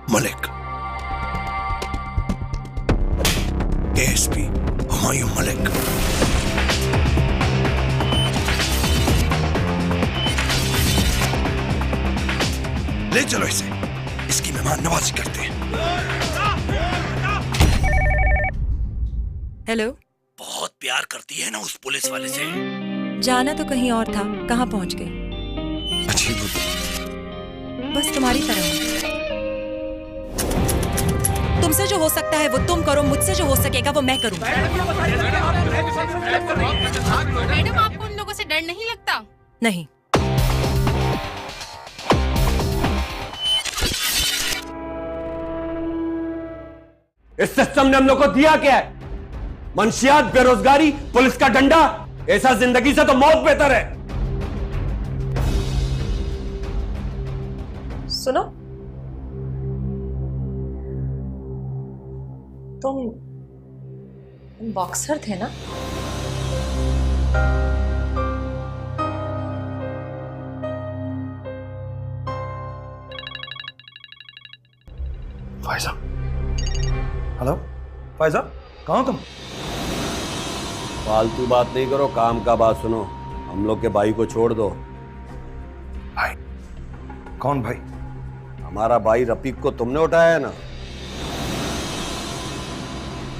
Malik, ASP Humayun Malik. ले चलो इसे, इसकी मेहमान नवाजी करते हैं। हेलो। बहुत प्यार करती है ना उस पुलिस वाले से। जाना तो कहीं और था, कहाँ पहुंच गई? अच्छी बस तुम्हारी तरह। तुमसे जो हो सकता है वो तुम करो, मुझसे जो हो सकेगा वो मैं करूँ। मैडम, आपको उन लोगों से डर नहीं लगता? नहीं। इस सिस्टम ने हम लोग को दिया क्या है? मंशियात, बेरोजगारी, पुलिस का डंडा। ऐसा जिंदगी से तो मौत बेहतर है। सुनो, तुम बॉक्सर थे ना? फायजा। हेलो फायजा, कहाँ हो तुम? फालतू बात नहीं करो, काम का बात सुनो। हम लोग के भाई को छोड़ दो। भाई? कौन भाई? हमारा भाई रफीक को तुमने उठाया है ना?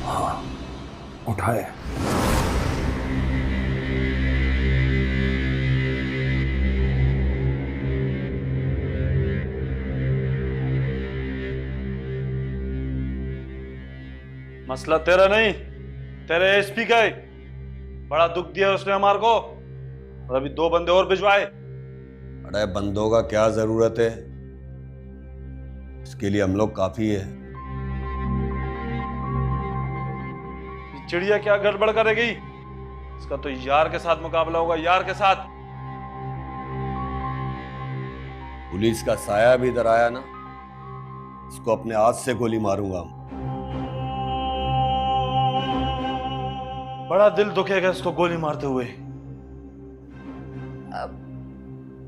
हाँ, उठाए। मसला तेरा नहीं, तेरे एसपी का है। बड़ा दुख दिया उसने हमारे को, और अभी 2 बंदे और भिजवाए। अरे बंदों का क्या जरूरत है, इसके लिए हम लोग काफी है। ये चिड़िया क्या गड़बड़ करेगी? इसका तो यार के साथ मुकाबला होगा, यार के साथ। पुलिस का साया भी इधर आया ना, इसको अपने हाथ से गोली मारूंगा। बड़ा दिल दुखेगा इसको गोली मारते हुए।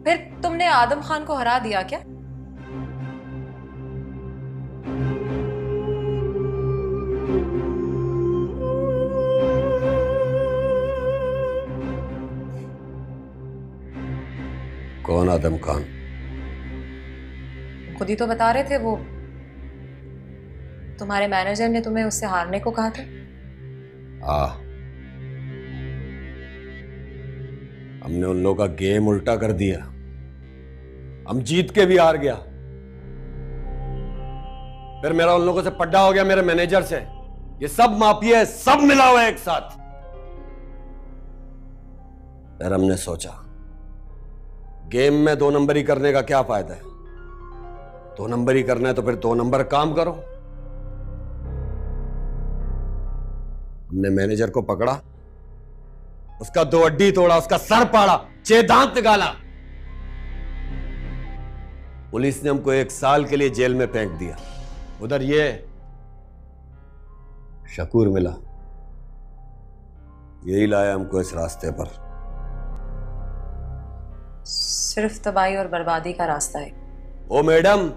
फिर तुमने आदम खान को हरा दिया क्या? कौन आदम खान? खुद ही तो बता रहे थे, वो तुम्हारे मैनेजर ने तुम्हें उससे हारने को कहा था। हमने उन लोगों का गेम उल्टा कर दिया। हम जीत के भी हार गया, फिर मेरा उन लोगों से पड्डा हो गया, मेरे मैनेजर से। ये सब माफिया है, सब मिला हुआ है एक साथ। फिर हमने सोचा गेम में 2 नंबरी करने का क्या फायदा है? 2 नंबरी करना है तो फिर 2 नंबर काम करो। हमने मैनेजर को पकड़ा, उसका 2 हड्डी तोड़ा, उसका सर पाड़ा, 6 दांत निकाला। पुलिस ने हमको 1 साल के लिए जेल में फेंक दिया। उधर ये शकूर मिला, यही लाया हमको इस रास्ते पर। सिर्फ तबाही और बर्बादी का रास्ता है। ओ मैडम,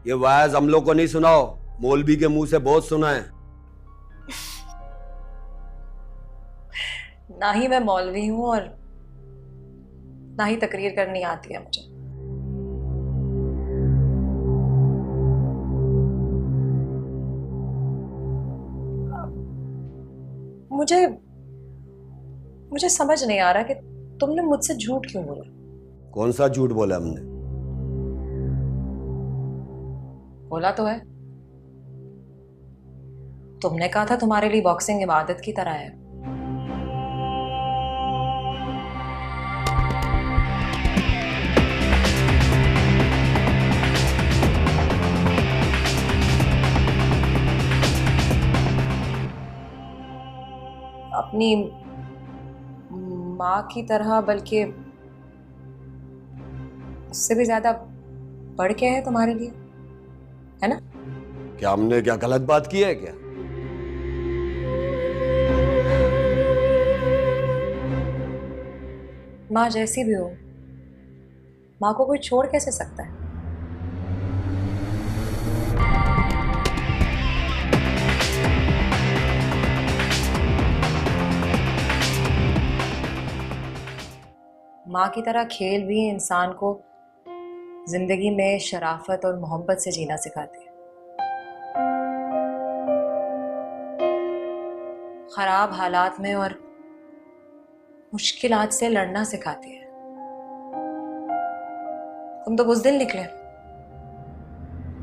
ये वायज हम लोग को नहीं सुनाओ, मौलवी के मुंह से बहुत सुना है। ना ही मैं मौलवी हूं और ना ही तकरीर करनी आती है मुझे। मुझे मुझे समझ नहीं आ रहा कि तुमने मुझसे झूठ क्यों बोला। कौन सा झूठ बोला हमने? बोला तो है, तुमने कहा था तुम्हारे लिए बॉक्सिंग इबादत की तरह है। अपनी माँ की तरह, बल्कि उससे भी ज्यादा बढ़ के है तुम्हारे लिए, है ना? क्या हमने क्या गलत बात की है क्या? माँ जैसी भी हो, माँ को कोई छोड़ कैसे सकता है? माँ की तरह खेल भी इंसान को जिंदगी में शराफत और मोहब्बत से जीना सिखाती है। खराब हालात में और मुश्किलात से लड़ना सिखाती है। तुम तो बुज़दिल निकले।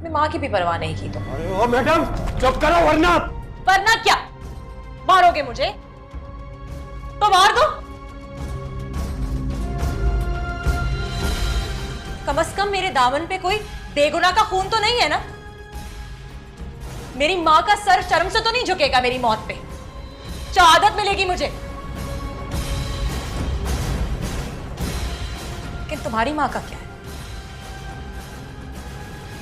मैं माँ की भी परवाह नहीं की तुम। अरे ओ मैडम, चुप करो वरना क्या मारोगे मुझे तो मार दो। कम से कम मेरे दामन पे कोई बेगुनाह का खून तो नहीं है ना। मेरी माँ का सर शर्म से तो नहीं झुकेगा मेरी मौत पे। शहादत मिलेगी मुझे। लेकिन तुम्हारी माँ का क्या है?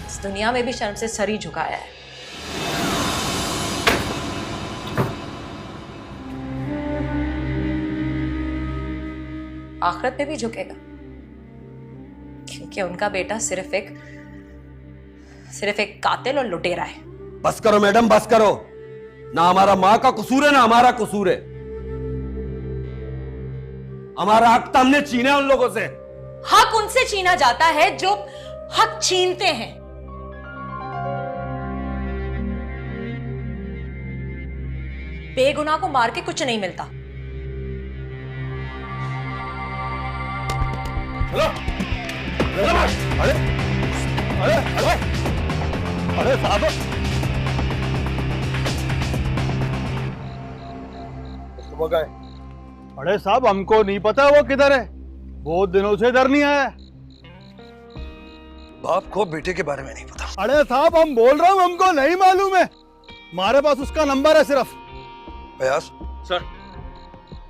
इस दुनिया में भी शर्म से सर ही झुकाया है। आखिरत में भी झुकेगा, क्योंकि उनका बेटा सिर्फ एक कातिल और लुटेरा है। बस करो मैडम, बस करो। ना हमारा माँ का कसूर है ना हमारा कसूर है। हमारा हक तो हमने छीना है उन लोगों से। हक उनसे छीना जाता है जो हक छीनते हैं। बेगुनाह को मार के कुछ नहीं मिलता। अरे अरे अरे अरे साहब, वो गए। अरे साहब, हमको नहीं पता वो किधर है। बहुत दिनों से इधर नहीं आया। बाप को बेटे के बारे में नहीं पता। अरे साहब, हम बोल रहा हूँ, हमको नहीं मालूम है। हमारे पास उसका नंबर है सिर्फ। बयास सर,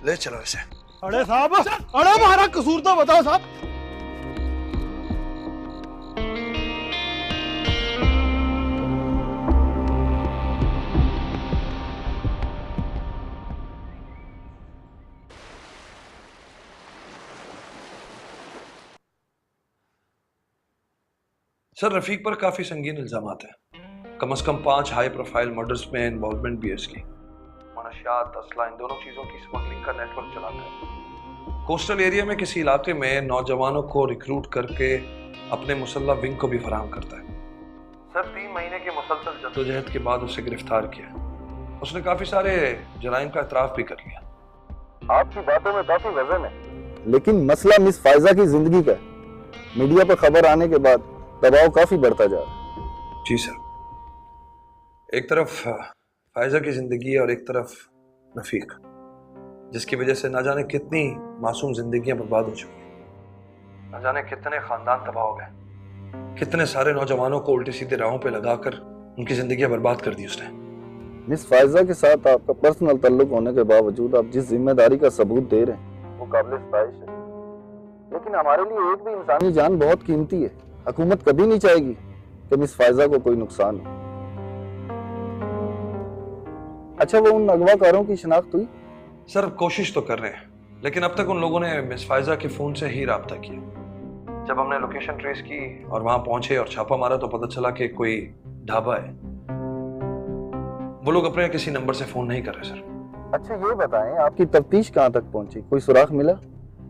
ले चलो इसे। अरे साहब, अरे हमारा कसूर तो बताओ साहब। सर, रफीक पर काफी संगीन इल्जामात हैं। कम से कम 5 हाई प्रोफाइल मर्डर्स में इन्वॉल्वमेंट भी है इसकी। मनशियात, असला, इन दोनों चीजों की स्मगलिंग का नेटवर्क चलाता है। कोस्टल एरिया में किसी इलाके में नौजवानों को रिक्रूट करके अपने मुसल्ला विंग को भी फराहम करता है। सर, 3 महीने की मुसलसल जद्दोजहद के बाद उसे गिरफ्तार किया। उसने काफी सारे जराइम का इतराफ भी कर लिया। आपकी बातों में काफी वजन है, लेकिन मसला मिस फायजा की जिंदगी का है। मीडिया पर खबर आने के बाद दबाव काफी बढ़ता जा रहा है। जी सर, एक तरफ फायजा की जिंदगी है और एक तरफ रफीक, जिसकी वजह से ना जाने कितनी मासूम जिंदगियां बर्बाद हो चुकी, ना जाने कितने खानदान तबाह हो गए, कितने सारे नौजवानों को उल्टी सीधे राहों पे लगाकर उनकी जिंदगियां बर्बाद कर दी उसने। मिस फायजा के साथ आपका पर्सनल ताल्लुक होने के बावजूद आप जिस जिम्मेदारी का सबूत दे रहे हैं वो काबिल सताइश है, लेकिन हमारे लिए एक भी इंसानी जान बहुत कीमती है। हुकूमत कभी नहीं चाहेगी कि मिस फायजा को कोई नुकसान हो। अच्छा, वो उन अगवाकारों की शिनाख्त हुई? सर, कोशिश तो कर रहे हैं, लेकिन अब तक उन लोगों ने मिस फायजा के फोन से ही राब्ता किया। जब हमने लोकेशन ट्रेस की और वहां पहुंचे और छापा मारा तो पता चला कि कोई ढाबा है। वो लोग अपने किसी नंबर से फोन नहीं कर रहे सर। अच्छा, ये बताएं, आपकी तफ्तीश कहां तक पहुंची? कोई सुराग मिला?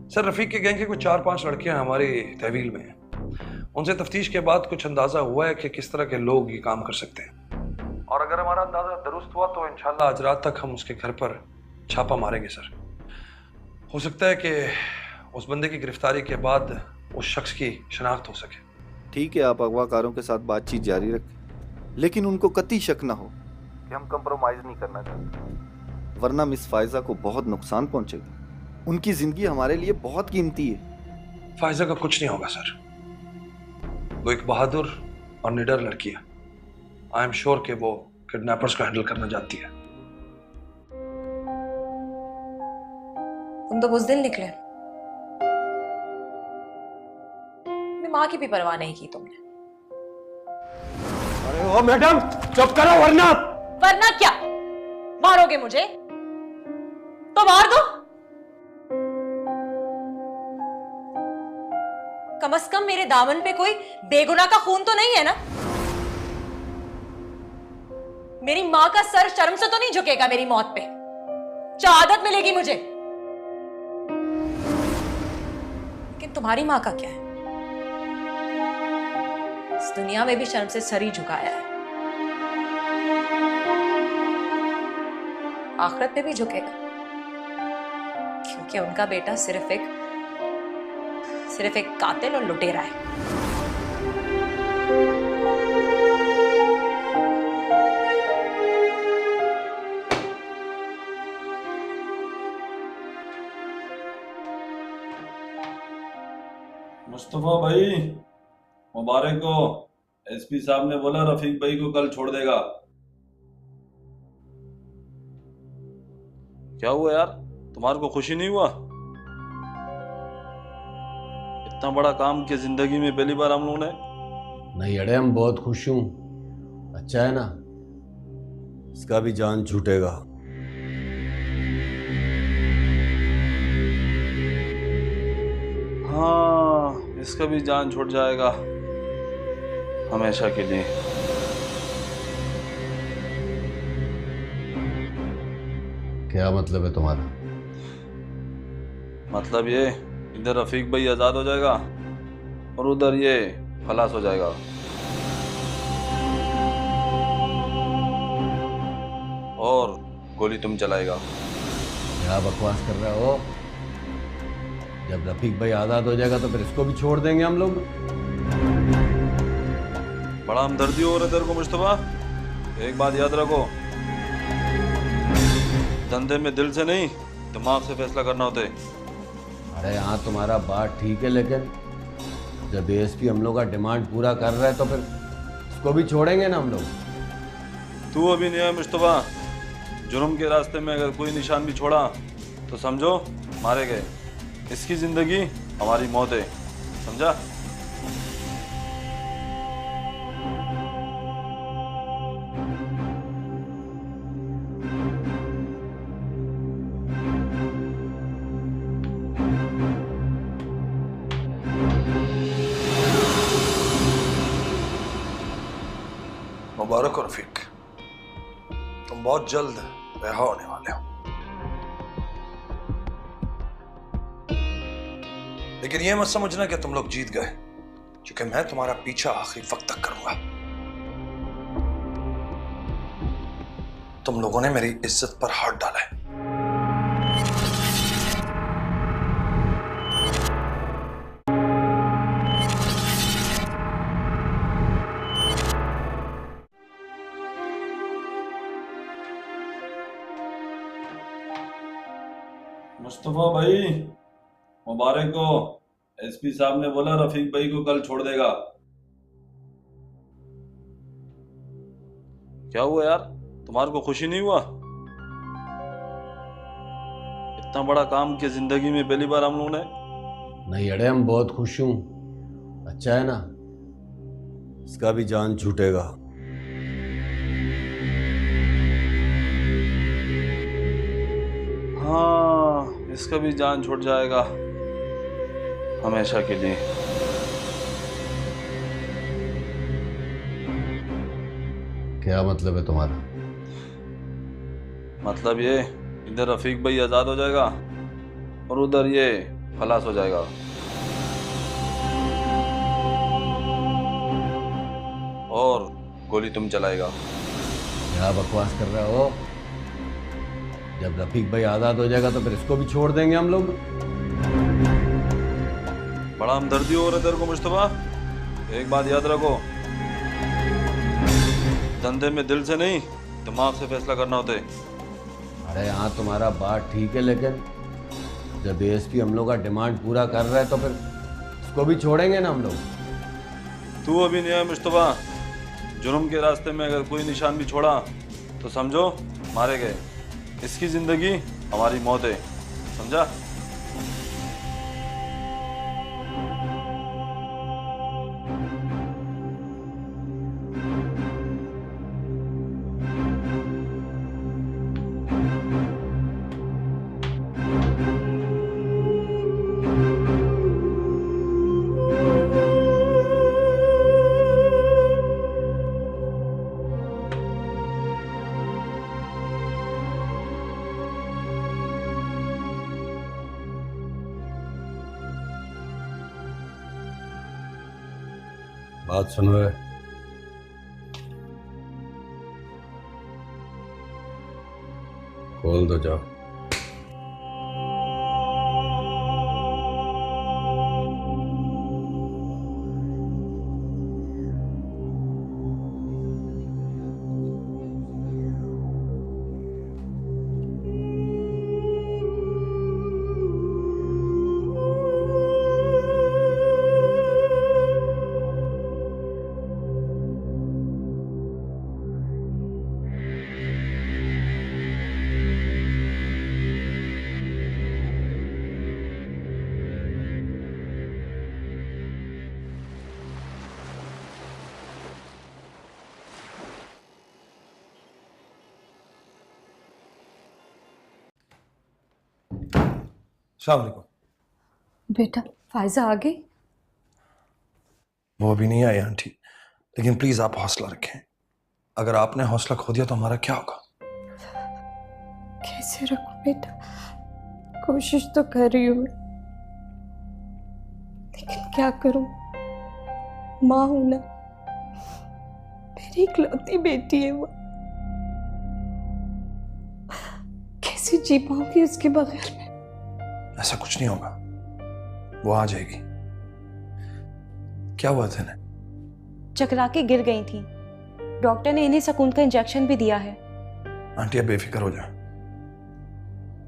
सर, रफीक के गैंग के कुछ 4-5 लड़कियां हमारी तहवील में हैं। उनसे तफ्तीश के बाद कुछ अंदाजा हुआ है कि किस तरह के लोग ये काम कर सकते हैं, और अगर हमारा अंदाजा दुरुस्त हुआ तो इंशाल्लाह आज रात तक हम उसके घर पर छापा मारेंगे सर। हो सकता है कि उस बंदे की गिरफ्तारी के बाद उस शख्स की शनाख्त हो सके। ठीक है, आप अगवाकारों के साथ बातचीत जारी रखें, लेकिन उनको कतई शक ना हो कि हम कंप्रोमाइज नहीं करना चाहते, वरना मिस फायजा को बहुत नुकसान पहुंचेगा। उनकी जिंदगी हमारे लिए बहुत कीमती है। फायजा का कुछ नहीं होगा सर, वो एक बहादुर और निडर लड़की है। आई एम श्योर कि वो किडनैपर्स को हैंडल करना जानती है। तुम तो बुज़दिल निकले। मैं माँ की भी परवाह नहीं की तुमने। अरे ओ मैडम, चुप करो वरना क्या मारोगे मुझे तो मार दो। कम से कम मेरे दामन पे कोई बेगुनाह का खून तो नहीं है ना। मेरी माँ का सर शर्म से तो नहीं झुकेगा मेरी मौत पे। शहादत मिलेगी मुझे। तुम्हारी माँ का क्या है? इस दुनिया में भी शर्म से सर ही झुकाया है, आखिरत में भी झुकेगा, क्योंकि उनका बेटा सिर्फ एक कातिल और लुटेरा है। मुस्तफा भाई मुबारक हो। एसपी साहब ने बोला रफीक भाई को कल छोड़ देगा। क्या हुआ यार, तुम्हारे को खुशी नहीं हुआ? इतना बड़ा काम किया जिंदगी में पहली बार हम लोगों ने। नहीं अड़े, हम बहुत खुश हूं। अच्छा है ना, इसका भी जान छूटेगा। हाँ, इसका भी जान छूट जाएगा हमेशा के लिए। क्या मतलब है तुम्हारा? मतलब ये, इधर रफीक भाई आजाद हो जाएगा और उधर ये खलास हो जाएगा। और गोली तुम चलाएगा। क्या बकवास कर रहे हो? जब रफीक भाई आजाद हो जाएगा तो फिर इसको भी छोड़ देंगे हम लोग। बड़ा हमदर्दी हो रहा है तेरे को मुस्तफा। एक बात याद रखो, धंधे में दिल से नहीं दिमाग से फैसला करना होता है। अरे हाँ, तुम्हारा बात ठीक है, लेकिन जब एएसपी हम लोग का डिमांड पूरा कर रहा है तो फिर इसको भी छोड़ेंगे ना हम लोग। तू अभी नहीं है मुस्तफा। जुर्म के रास्ते में अगर कोई निशान भी छोड़ा तो समझो मारे गए। इसकी जिंदगी हमारी मौत है, समझा? मुबारक हो रफीक, तुम बहुत जल्द रिहा होने वाले हो। लेकिन यह मत समझना कि तुम लोग जीत गए, क्योंकि मैं तुम्हारा पीछा आखिरी वक्त तक करूंगा। तुम लोगों ने मेरी इज्जत पर हाथ डाला है। मुस्तफा भाई मुबारक हो। एसपी साहब ने बोला रफीक भाई को कल छोड़ देगा। क्या हुआ यार, तुम्हारे को खुशी नहीं हुआ? इतना बड़ा काम किया जिंदगी में पहली बार हम लोगों ने। नहीं अड़े, हम बहुत खुश हूं। अच्छा है ना, इसका भी जान छूटेगा। हाँ, इसका भी जान छूट जाएगा हमेशा के लिए। क्या मतलब है तुम्हारा? मतलब ये, इधर रफीक भाई आजाद हो जाएगा और उधर ये खलास हो जाएगा। और गोली तुम चलाएगा। क्या बकवास कर रहे हो? जब रफीक भाई आजाद हो जाएगा तो फिर इसको भी छोड़ देंगे हम लोग। बड़ा हमदर्दी हो रहा है तेरे को मुस्तफा। एक बात याद रखो, धंधे में दिल से नहीं दिमाग से फैसला करना होता है। अरे हाँ, तुम्हारा बात ठीक है, लेकिन जब एएसपी हम लोग का डिमांड पूरा कर रहा है तो फिर इसको भी छोड़ेंगे ना हम लोग। तू अभी नहीं है मुस्तफा। जुर्म के रास्ते में अगर कोई निशान भी छोड़ा तो समझो मारे गए। इसकी जिंदगी हमारी मौत है, समझा? बात सुनो है। खोल दो जाओ। अस्सलाम वालेकुम। बेटा फायजा आ गई? वो अभी नहीं आई आंटी, लेकिन प्लीज आप हौसला रखें। अगर आपने हौसला खो दिया तो हमारा क्या होगा? कैसे रखूं बेटा, कोशिश तो कर रही हूँ मैं, लेकिन क्या करूं, माँ हूं ना, मेरी इकलौती बेटी है वो, कैसे जी पाऊंगी उसके बगैर में? ऐसा कुछ नहीं होगा, वो आ जाएगी। क्या हुआ था इन्हें? चकरा के गिर गई थी, डॉक्टर ने इन्हें सुकून का इंजेक्शन भी दिया है। आंटी आप बेफिक्र हो जाए,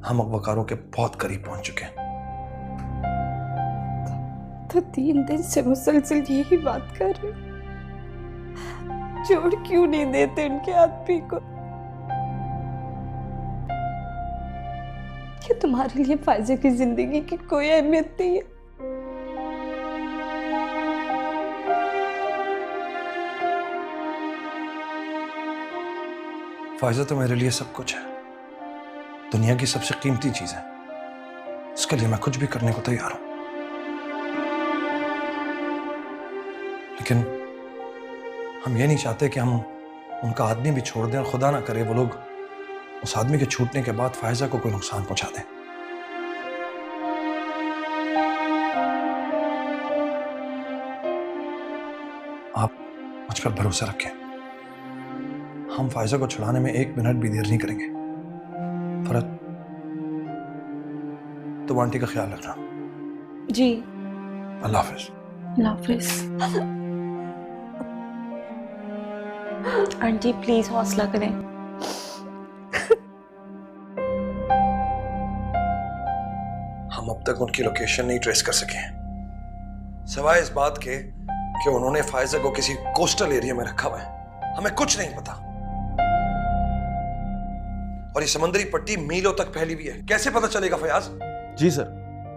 हम अब वकारों के बहुत करीब पहुंच चुके हैं। तो 3 दिन से मुसलसल यही बात कर रहे हो, जोड़ क्यों नहीं देते उनके आदमी को? कि तुम्हारे लिए फायजे की जिंदगी की कोई अहमियत नहीं है? फायजा तो मेरे लिए सब कुछ है, दुनिया की सबसे कीमती चीज है। इसके लिए मैं कुछ भी करने को तैयार हूं, लेकिन हम ये नहीं चाहते कि हम उनका आदमी भी छोड़ दें और खुदा ना करे वो लोग उस आदमी के छूटने के बाद फायजा को कोई नुकसान पहुंचा दें। आप मुझ पर भरोसा रखें, हम फायजा को छुड़ाने में 1 मिनट भी देर नहीं करेंगे। फरत, तो आंटी का ख्याल रखना। जी। अल्लाह हाफिज। अल्लाह हाफिज। आंटी प्लीज हौसला करें। हम अब तक उनकी लोकेशन नहीं ट्रेस कर सके हैं, सिवाय इस बात के कि उन्होंने फायजा को किसी कोस्टल एरिया में रखा हुआ है। हमें कुछ नहीं पता, और ये समंदरी पट्टी मीलों तक फैली हुई है। कैसे पता चलेगा फयाज? जी सर,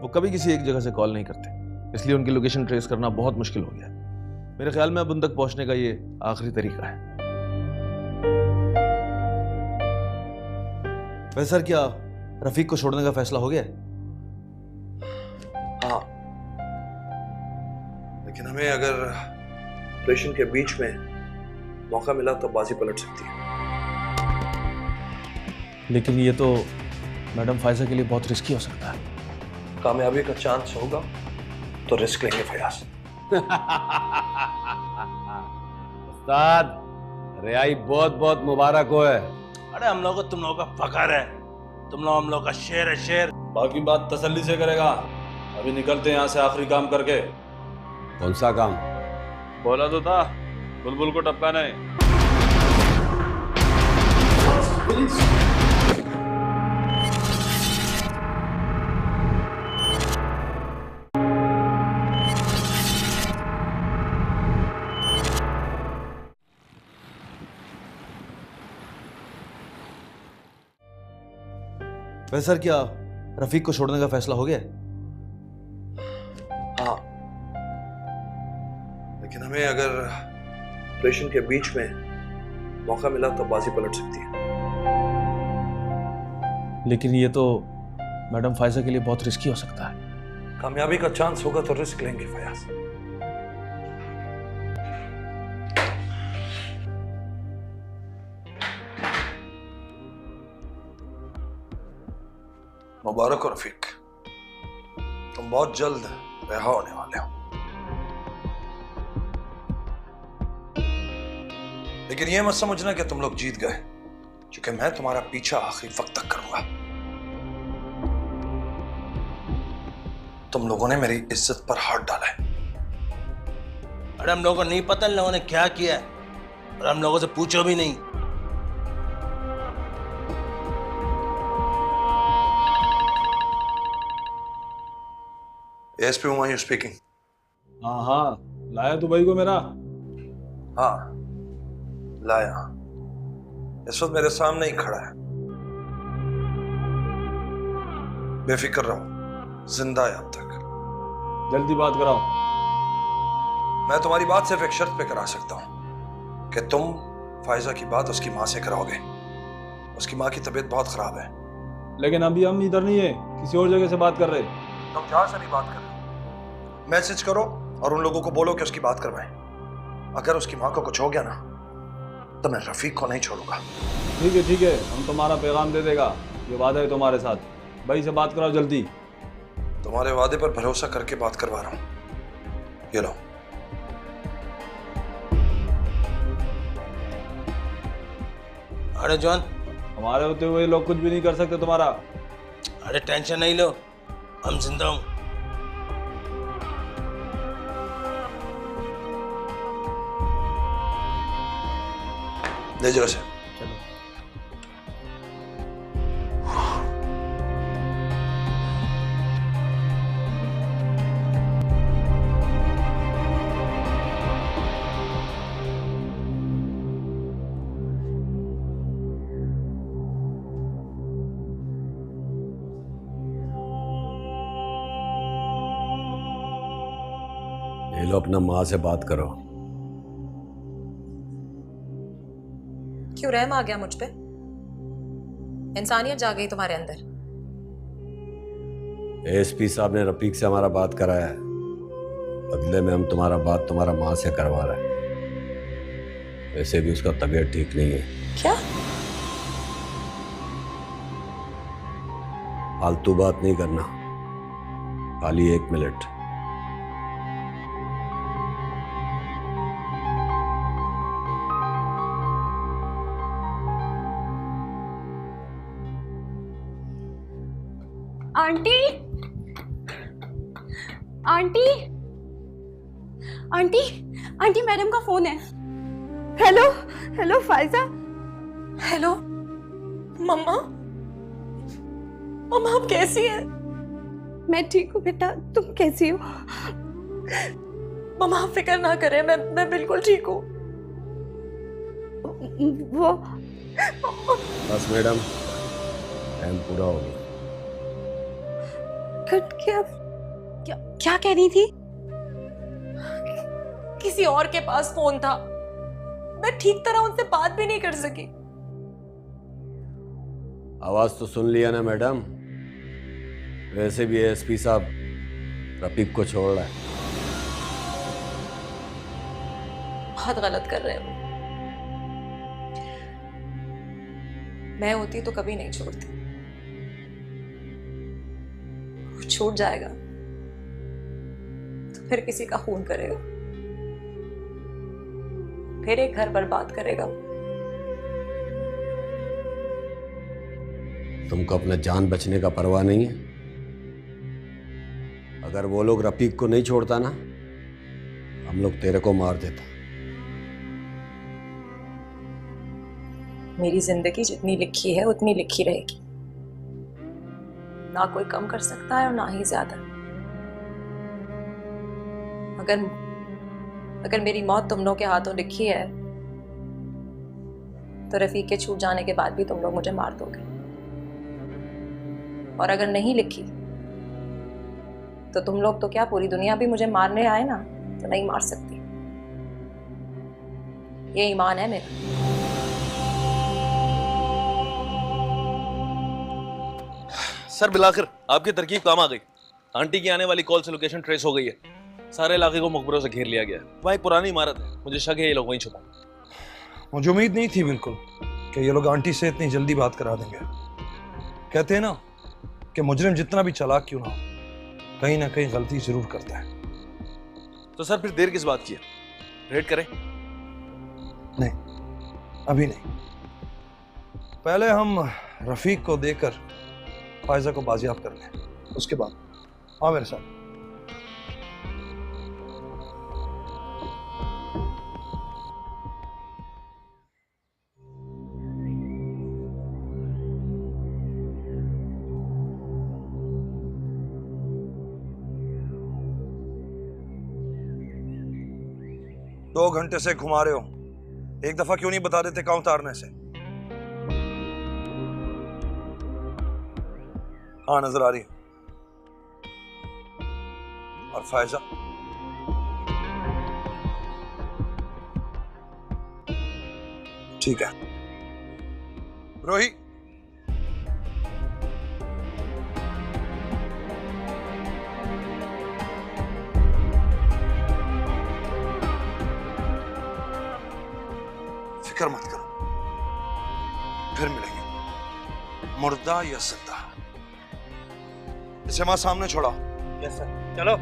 वो कभी किसी एक जगह से कॉल नहीं करते, इसलिए उनकी लोकेशन ट्रेस करना बहुत मुश्किल हो गया। मेरे ख्याल में अब उन तक पहुंचने का ये आखिरी तरीका है। वैसे सर, क्या रफीक को छोड़ने का फैसला हो गया? हाँ, लेकिन हमें अगर ऑपरेशन के बीच में मौका मिला तो बाजी पलट सकती है। लेकिन ये तो मैडम फायजा के लिए बहुत रिस्की हो सकता है। कामयाबी का चांस होगा तो रिस्क लेंगे फयाज। उस्ताद, रिहाई बहुत बहुत मुबारक हो है। अरे हम लोग को तुम लोगों का फखर है, तुम लोग हम लोग का शेर है, शेर। बाकी बात तसल्ली से करेगा। अभी निकलते हैं यहाँ से आखिरी काम करके। कौन सा काम? बोला तो था, बुलबुल को टपका नहीं। वैसे सर, क्या रफीक को छोड़ने का फैसला हो गया? हाँ, लेकिन हमें अगर ऑपरेशन के बीच में मौका मिला तो बाजी पलट सकती है। लेकिन ये तो मैडम फायजा के लिए बहुत रिस्की हो सकता है। कामयाबी का चांस होगा तो रिस्क लेंगे फयाज। मुबारक हो रफीक, तुम बहुत जल्द रिहा होने वाले हो। लेकिन ये मत समझना कि तुम लोग जीत गए, क्योंकि मैं तुम्हारा पीछा आखिरी वक्त तक करूंगा। तुम लोगों ने मेरी इज्जत पर हाथ डाला है। अरे हम लोगों को नहीं पता इन लोगों ने क्या किया है, और हम लोगों से पूछो भी नहीं। ASP Humayun speaking. हाँ हाँ, लाया दुबई को मेरा। हाँ लाया, इस वक्त मेरे सामने ही खड़ा है। बेफिक्र रहो, जिंदा है अब तक। जल्दी बात कराओ। मैं तुम्हारी बात सिर्फ एक शर्त पे करा सकता हूं कि तुम फायजा की बात उसकी माँ से कराओगे। उसकी माँ की तबीयत बहुत खराब है। लेकिन अभी हम इधर नहीं है, किसी और जगह से बात कर रहे। तुम जहां से भी बात कर रहे हो, मैसेज करो और उन लोगों को बोलो कि उसकी बात करवाएं। अगर उसकी माँ को कुछ हो गया ना, तो मैं रफीक को नहीं छोड़ूंगा। ठीक है, हम तुम्हारा पैगाम दे देगा। ये वादा है तुम्हारे साथ। भाई से बात कराओ जल्दी। तुम्हारे वादे पर भरोसा करके बात करवा रहा हूं। ये लो। अरे जॉन, हमारे होते हुए लोग कुछ भी नहीं कर सकते तुम्हारा। अरे टेंशन नहीं लो, हम जिंदा हूं। ले जाओ से। ये लो, अपना माँ से बात करो। क्यों रहम आ गया मुझ पे? इंसानियत जा गई तुम्हारे अंदर? एएसपी साहब ने रफीक से हमारा बात कराया है, बदले में हम तुम्हारा बात तुम्हारा माँ से करवा रहे हैं। वैसे भी उसका तबीयत ठीक नहीं है। क्या? फालतू बात नहीं करना, खाली 1 minute. Aunty, aunty, aunty, aunty madam का फोन है। Hello hello Faiza. हेलो मम्मा, मम्मा आप कैसी हैं? मैं ठीक हूँ बेटा, तुम कैसी हो? मम्मा आप फिक्र ना करें, मैं बिल्कुल ठीक हूँ। वो बस मैडम, टाइम पूरा हो गया। क्या क्या क्या कह रही थी? किसी और के पास फोन था, मैं ठीक तरह उनसे बात भी नहीं कर सकी। आवाज तो सुन लिया ना मैडम। वैसे भी एएसपी साहब रफीक को छोड़ रहा है। बहुत गलत कर रहे हो। मैं होती तो कभी नहीं छोड़ती। वो छूट जाएगा तो फिर किसी का खून करेगा, फिर एक घर बर्बाद करेगा। तुमको अपना जान बचने का परवाह नहीं है? अगर वो लोग रफीक को नहीं छोड़ता ना, हम लोग तेरे को मार देता। मेरी जिंदगी जितनी लिखी है उतनी लिखी रहेगी। ना कोई कम कर सकता है और ना ही ज्यादा। अगर मेरी मौत तुम लोग के हाथों लिखी है तो रफीक के छूट जाने के बाद भी तुम लोग मुझे मार दोगे, और अगर नहीं लिखी तो तुम लोग तो क्या पूरी दुनिया भी मुझे मारने आए ना तो नहीं मार सकती। ये ईमान है मेरा। सर बिलाखिर आपकी तरकीब काम आ गई। आंटी की आने वाली कॉल से लोकेशन ट्रेस हो गई है। सारे इलाके को मुखबरों से घेर लिया गया है। वहाँ एक पुरानी इमारत है, मुझे शक है ये लोग वहीं छुपा। मुझे उम्मीद नहीं थी बिल्कुल कि ये लोग आंटी से इतनी जल्दी बात करा देंगे। कहते हैं ना कि मुजरिम जितना भी चालाक क्यों ना हो, कहीं ना कहीं गलती जरूर करता है। तो सर फिर देर किस बात की है? रेड करें? नहीं, अभी नहीं, पहले हम रफीक को देकर फायजा को बाजियाब कर लें, उसके बाद हाँ मेरे साथ। 2 घंटे से घुमा रहे हो, एक दफा क्यों नहीं बता देते कहाँ उतारने से? हाँ नजर आ रही है। और फायजा? ठीक है रोही, फिक्र मत करो, फिर मिलेंगे, मुर्दा या जिंदा। इसे मां सामने छोड़ा। यस सर, चलो।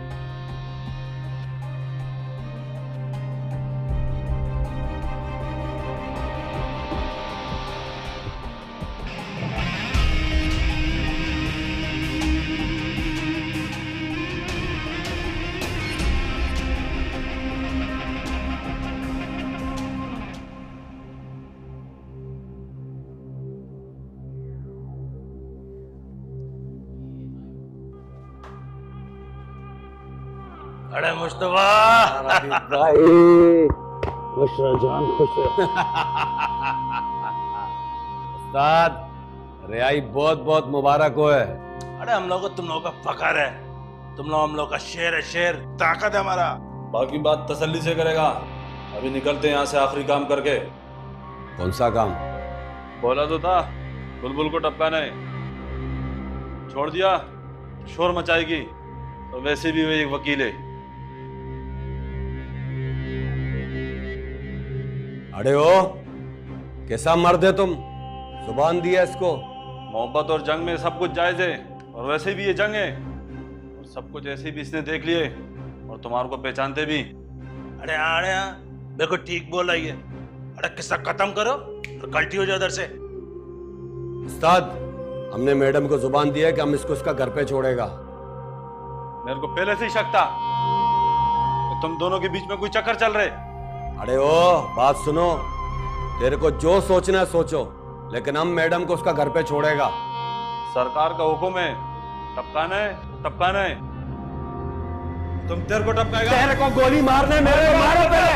अरे मुस्तफा खुश रहो जान, खुश रहो। उस्ताद रिहाई बहुत बहुत मुबारक हो है। अरे हम लोग को तुम लोगों का फखर है, तुम लोग हम लोग का शेर है, शेर ताकत है हमारा। बाकी बात तसल्ली से करेगा, अभी निकलते हैं यहाँ से आखिरी काम करके। कौन सा काम? बोला तो था बुलबुल को टपकाने, छोड़ दिया शोर मचाएगी, और वैसे भी वो एक वकील है। अरे ओ कैसा मर्द है तुम, जुबान दिया इसको। मोहब्बत और जंग में सब कुछ जायज है, और वैसे भी ये जंग है, और सब कुछ ऐसे भी इसने देख लिए, और तुम्हारे को पहचानते भी। अरे हाँ देखो ठीक बोल रही है। अरे किस्सा खत्म करो और गलती हो जाए उधर से। उस्ताद हमने मैडम को जुबान दिया है कि हम इसको इसका घर पे छोड़ेगा। मेरे को पहले से ही शक था कि तुम दोनों के बीच में कोई चक्कर चल रहे। अरे ओ बात सुनो, तेरे को जो सोचना है सोचो, लेकिन हम मैडम को उसका घर पे छोड़ेगा। सरकार का हुक्म है, टपकाना है टपकाना है। तुम तेरे को टपकाएगा। तेरे को गोली मारने, मेरे को मारो पहले।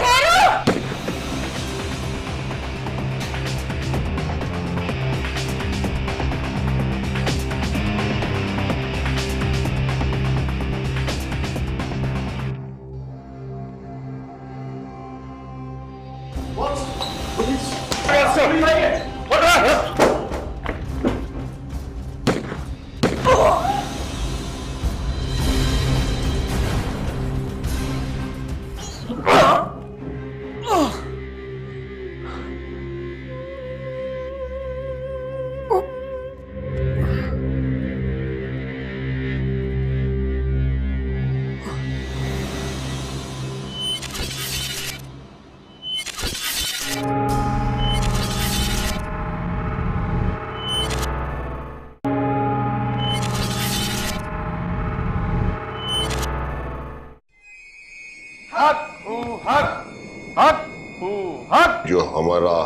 जो हमारा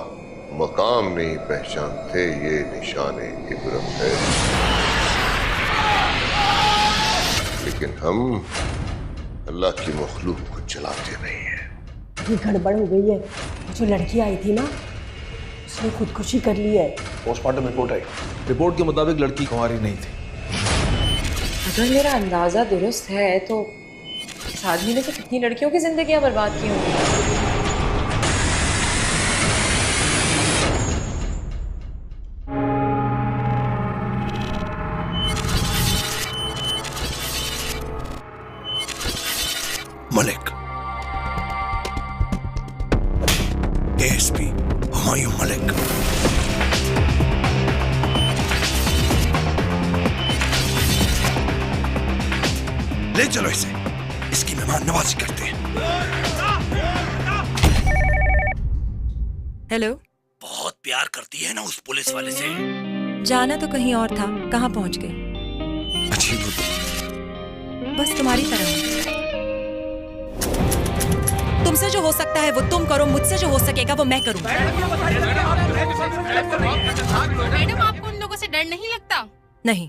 मकाम नहीं पहचानते, ये निशाने इब्रत है, लेकिन हम अल्लाह की मखलूक को चलाते नहीं है। ये गड़बड़ हो गई है। जो लड़की आई थी ना, उसने खुदकुशी कर ली है। पोस्टमार्टम रिपोर्ट आई, रिपोर्ट के मुताबिक लड़की कुंवारी नहीं थी। अगर मेरा अंदाजा दुरुस्त है तो इस आदमी ने तो कितनी लड़कियों की जिंदगियां बर्बाद की होंगी। मलिक, एएसपी हुमायूं मलिक। ले चलो इसे, इसकी मेहमान नवाजी करते हैं। हेलो। बहुत प्यार करती है ना उस पुलिस वाले से। जाना तो कहीं और था, कहाँ पहुंच गए? अजीब बस तुम्हारी तरह। तुमसे जो हो सकता है वो तुम करो, मुझसे जो हो सकेगा वो मैं करूँ। मैडम आपको उन लोगों से डर नहीं लगता? नहीं,